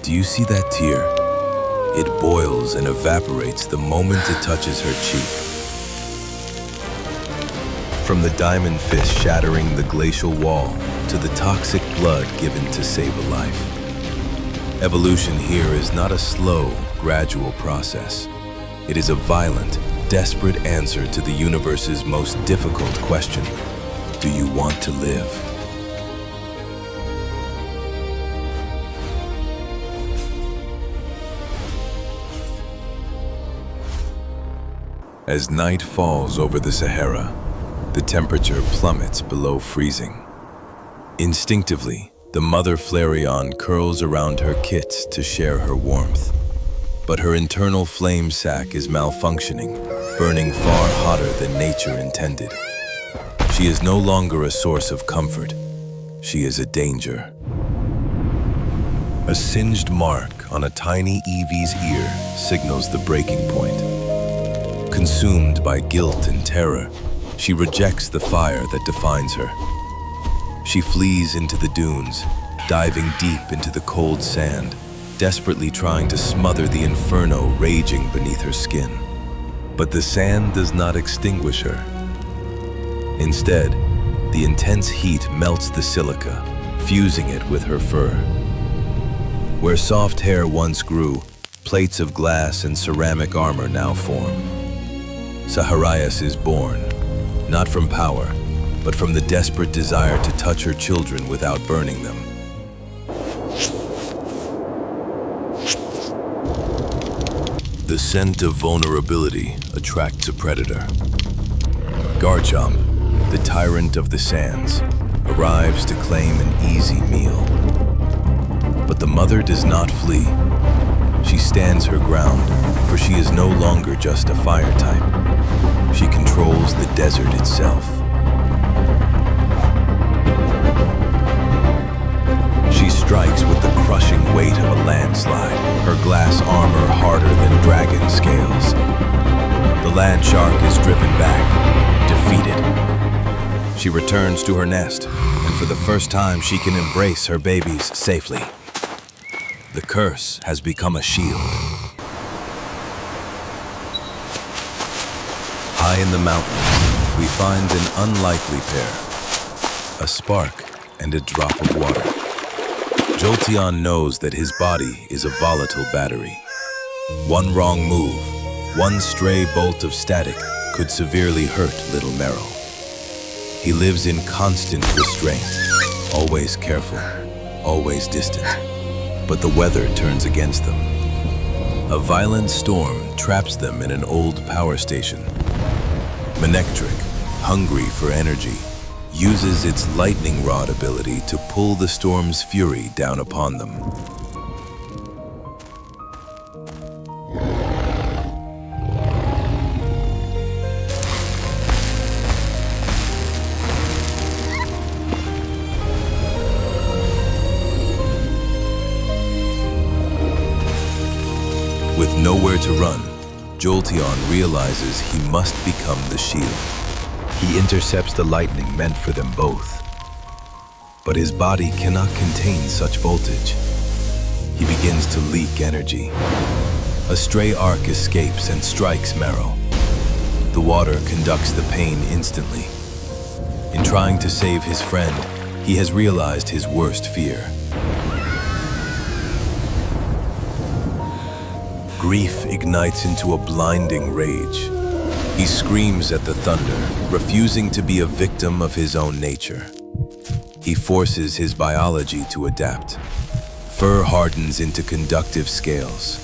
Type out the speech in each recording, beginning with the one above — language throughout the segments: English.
Do you see that tear? It boils and evaporates the moment it touches her cheek. From the diamond fist shattering the glacial wall to the toxic blood given to save a life. Evolution here is not a slow, gradual process. It is a violent, desperate answer to the universe's most difficult question. Do you want to live? As night falls over the Sahara, the temperature plummets below freezing. Instinctively, the mother Flareon curls around her kits to share her warmth. But her internal flame sac is malfunctioning, burning far hotter than nature intended. She is no longer a source of comfort. She is a danger. A singed mark on a tiny Eevee's ear signals the breaking point. Consumed by guilt and terror, she rejects the fire that defines her. She flees into the dunes, diving deep into the cold sand, desperately trying to smother the inferno raging beneath her skin. But the sand does not extinguish her. Instead, the intense heat melts the silica, fusing it with her fur. Where soft hair once grew, plates of glass and ceramic armor now form. Saharias is born, not from power, but from the desperate desire to touch her children without burning them. The scent of vulnerability attracts a predator. Garchomp, the tyrant of the sands, arrives to claim an easy meal. But the mother does not flee. She stands her ground, for she is no longer just a fire type. She controls the desert itself. She strikes with the crushing weight of a landslide, her glass armor harder than dragon scales. The land shark is driven back, defeated. She returns to her nest, and for the first time she can embrace her babies safely. The curse has become a shield. High in the mountains, we find an unlikely pair, a spark and a drop of water. Jolteon knows that his body is a volatile battery. One wrong move, one stray bolt of static could severely hurt little Meryl. He lives in constant restraint, always careful, always distant. But the weather turns against them. A violent storm traps them in an old power station. Manectric, hungry for energy, uses its lightning rod ability to pull the storm's fury down upon them. With nowhere to run, Jolteon realizes he must become the shield. He intercepts the lightning meant for them both. But his body cannot contain such voltage. He begins to leak energy. A stray arc escapes and strikes Meryl. The water conducts the pain instantly. In trying to save his friend, he has realized his worst fear. Grief ignites into a blinding rage. He screams at the thunder, refusing to be a victim of his own nature. He forces his biology to adapt. Fur hardens into conductive scales.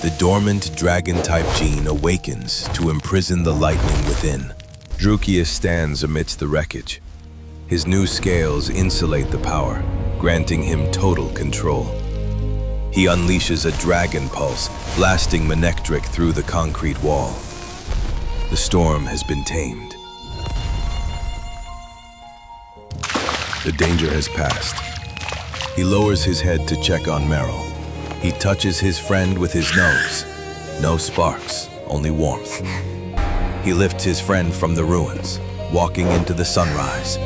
The dormant dragon-type gene awakens to imprison the lightning within. Drukius stands amidst the wreckage. His new scales insulate the power, granting him total control. He unleashes a dragon pulse, blasting Manectric through the concrete wall. The storm has been tamed. The danger has passed. He lowers his head to check on Meryl. He touches his friend with his nose. No sparks, only warmth. He lifts his friend from the ruins, walking into the sunrise.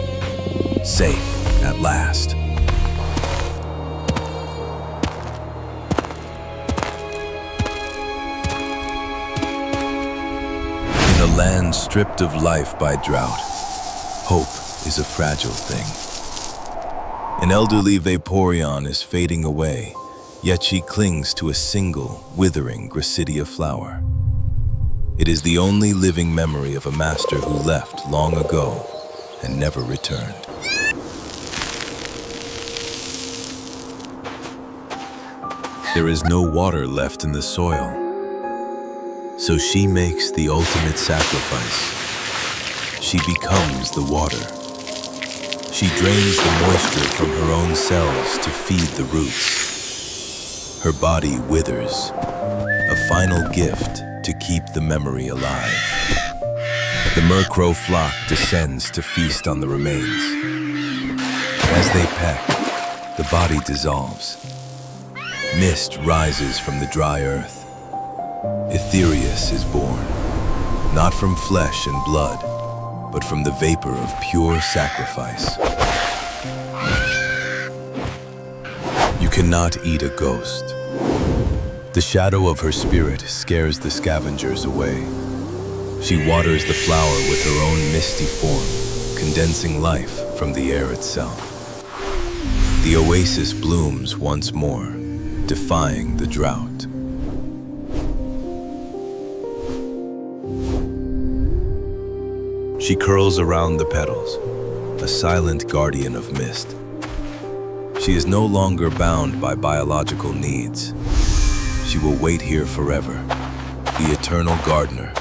Safe at last. land stripped of life by drought, hope is a fragile thing. An elderly Vaporeon is fading away, yet she clings to a single, withering Gracidia flower. It is the only living memory of a master who left long ago and never returned. There is no water left in the soil, so she makes the ultimate sacrifice. She becomes the water. She drains the moisture from her own cells to feed the roots. Her body withers, a final gift to keep the memory alive. The Murkrow flock descends to feast on the remains. As they peck, the body dissolves. Mist rises from the dry earth. Ethereus is born, not from flesh and blood, but from the vapor of pure sacrifice. You cannot eat a ghost. The shadow of her spirit scares the scavengers away. She waters the flower with her own misty form, condensing life from the air itself. The oasis blooms once more, defying the drought. She curls around the petals, a silent guardian of mist. She is no longer bound by biological needs. She will wait here forever, the eternal gardener,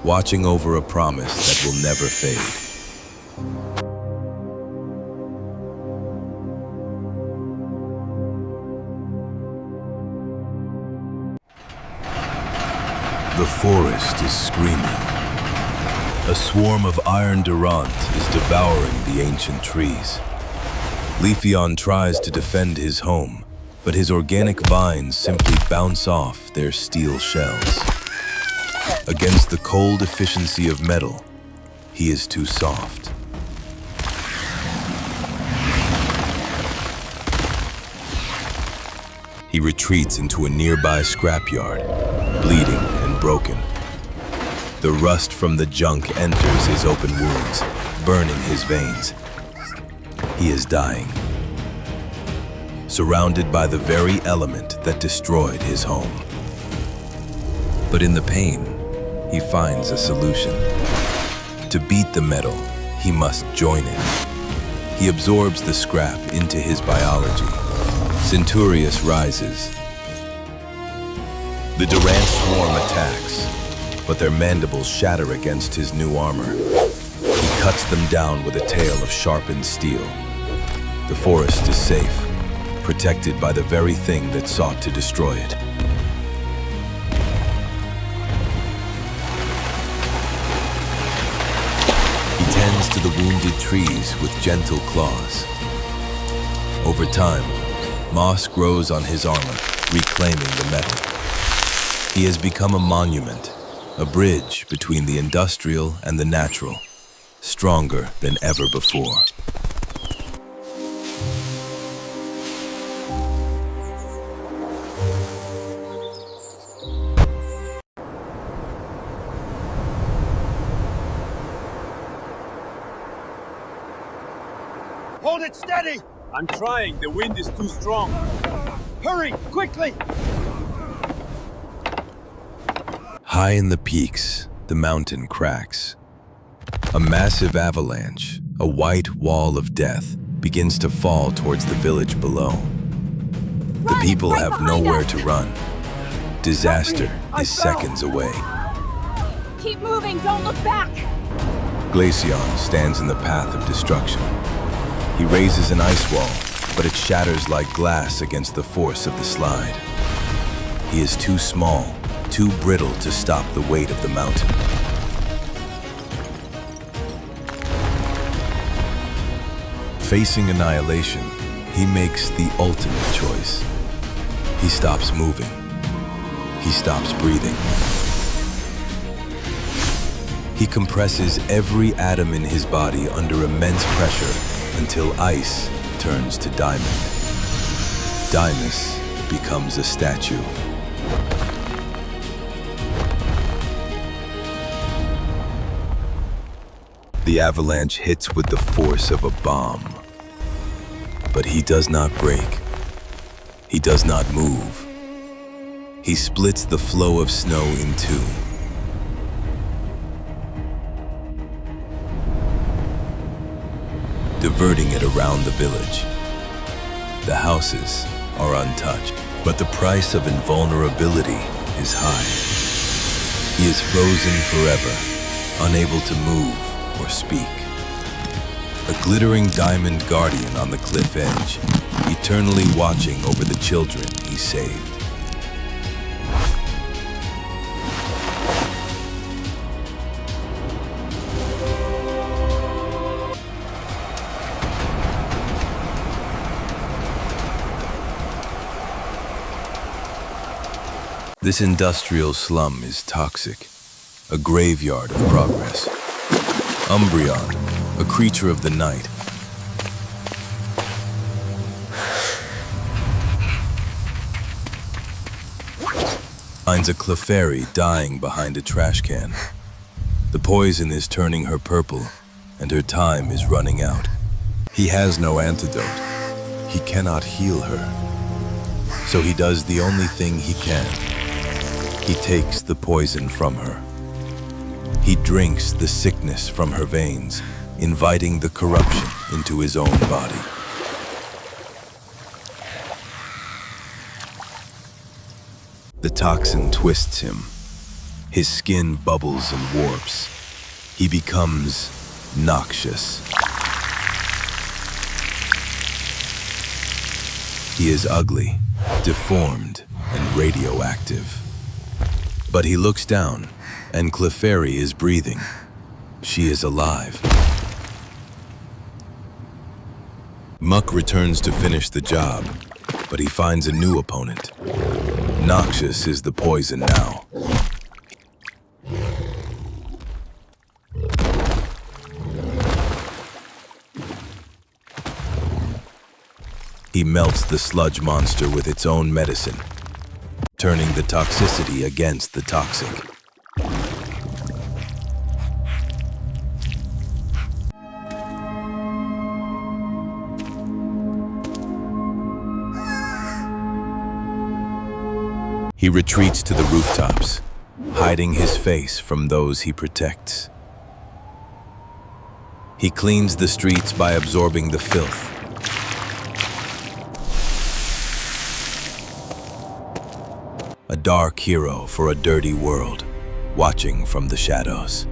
watching over a promise that will never fade. The forest is screaming. A swarm of iron Durant is devouring the ancient trees. Leafeon tries to defend his home, but his organic vines simply bounce off their steel shells. Against the cold efficiency of metal, he is too soft. He retreats into a nearby scrapyard, bleeding and broken. The rust from the junk enters his open wounds, burning his veins. He is dying, surrounded by the very element that destroyed his home. But in the pain, he finds a solution. To beat the metal, he must join it. He absorbs the scrap into his biology. Centurious rises. The Durant swarm attacks, but their mandibles shatter against his new armor. He cuts them down with a tail of sharpened steel. The forest is safe, protected by the very thing that sought to destroy it. He tends to the wounded trees with gentle claws. Over time, moss grows on his armor, reclaiming the metal. He has become a monument, a bridge between the industrial and the natural, stronger than ever before. Hold it steady! I'm trying, the wind is too strong. Hurry, quickly! High in the peaks, the mountain cracks. A massive avalanche, a white wall of death, begins to fall towards the village below. The people have nowhere to run. Disaster is seconds away. Keep moving, don't look back! Glaceon stands in the path of destruction. He raises an ice wall, but it shatters like glass against the force of the slide. He is too small, too brittle to stop the weight of the mountain. Facing annihilation, he makes the ultimate choice. He stops moving. He stops breathing. He compresses every atom in his body under immense pressure until ice turns to diamond. Dymus becomes a statue. The avalanche hits with the force of a bomb. But he does not break. He does not move. He splits the flow of snow in two. Diverting it around the village. The houses are untouched, but the price of invulnerability is high. He is frozen forever, unable to move or speak. A glittering diamond guardian on the cliff edge, eternally watching over the children he saved. This industrial slum is toxic, a graveyard of progress. Umbreon, a creature of the night, finds a Clefairy dying behind a trash can. The poison is turning her purple, and her time is running out. He has no antidote. He cannot heal her. So he does the only thing he can. He takes the poison from her. He drinks the sickness from her veins, inviting the corruption into his own body. The toxin twists him. His skin bubbles and warps. He becomes Noxious. He is ugly, deformed, and radioactive. But he looks down, and Clefairy is breathing. She is alive. Muck returns to finish the job, but he finds a new opponent. Noxious is the poison now. He melts the sludge monster with its own medicine, turning the toxicity against the toxic. He retreats to the rooftops, hiding his face from those he protects. He cleans the streets by absorbing the filth. A dark hero for a dirty world, watching from the shadows.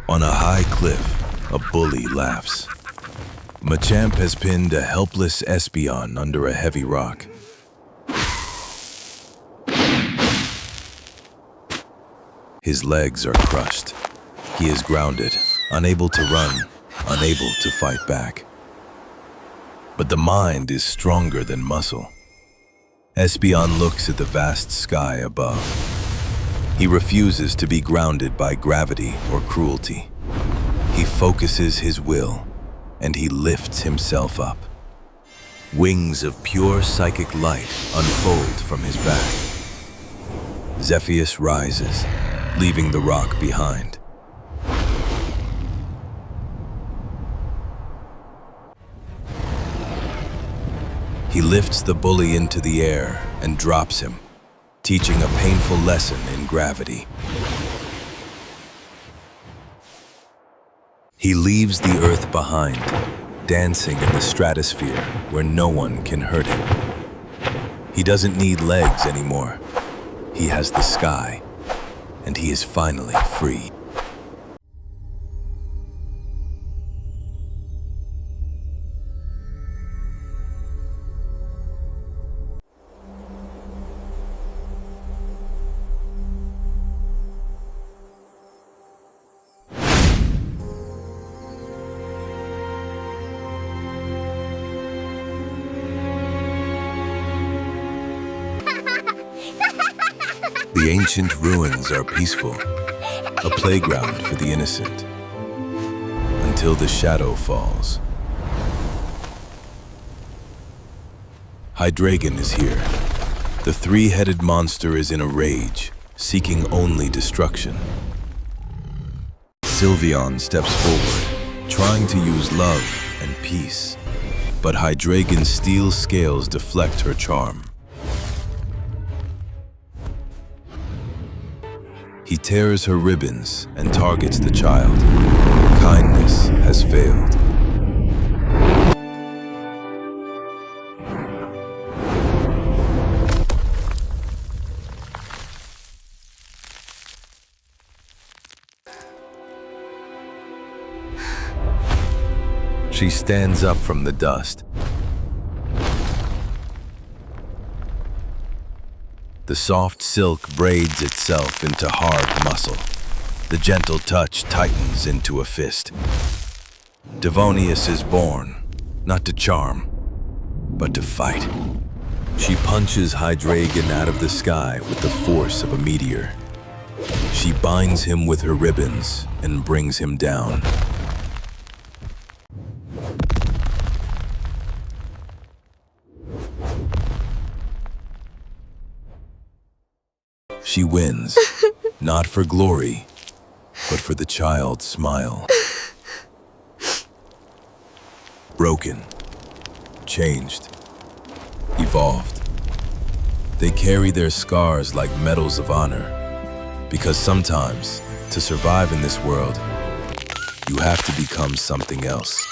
On a high cliff, a bully laughs. Machamp has pinned a helpless Espeon under a heavy rock. His legs are crushed. He is grounded, unable to run, unable to fight back. But the mind is stronger than muscle. Espeon looks at the vast sky above. He refuses to be grounded by gravity or cruelty. He focuses his will, and he lifts himself up. Wings of pure psychic light unfold from his back. Zepheus rises, leaving the rock behind. He lifts the bully into the air and drops him, teaching a painful lesson in gravity. He leaves the earth behind, dancing in the stratosphere where no one can hurt him. He doesn't need legs anymore. He has the sky, and he is finally free. The ancient ruins are peaceful, a playground for the innocent, until the shadow falls. Hydreigon is here, The three-headed monster is in a rage, seeking only destruction. Sylveon steps forward, trying to use love and peace, but Hydreigon's steel scales deflect her charm. He tears her ribbons and targets the child. Kindness has failed. She stands up from the dust. The soft silk braids itself into hard muscle. The gentle touch tightens into a fist. Devonius is born, not to charm, but to fight. She punches Hydreigon out of the sky with the force of a meteor. She binds him with her ribbons and brings him down. She wins, not for glory, but for the child's smile. Broken, changed, evolved. They carry their scars like medals of honor, because sometimes, to survive in this world, you have to become something else.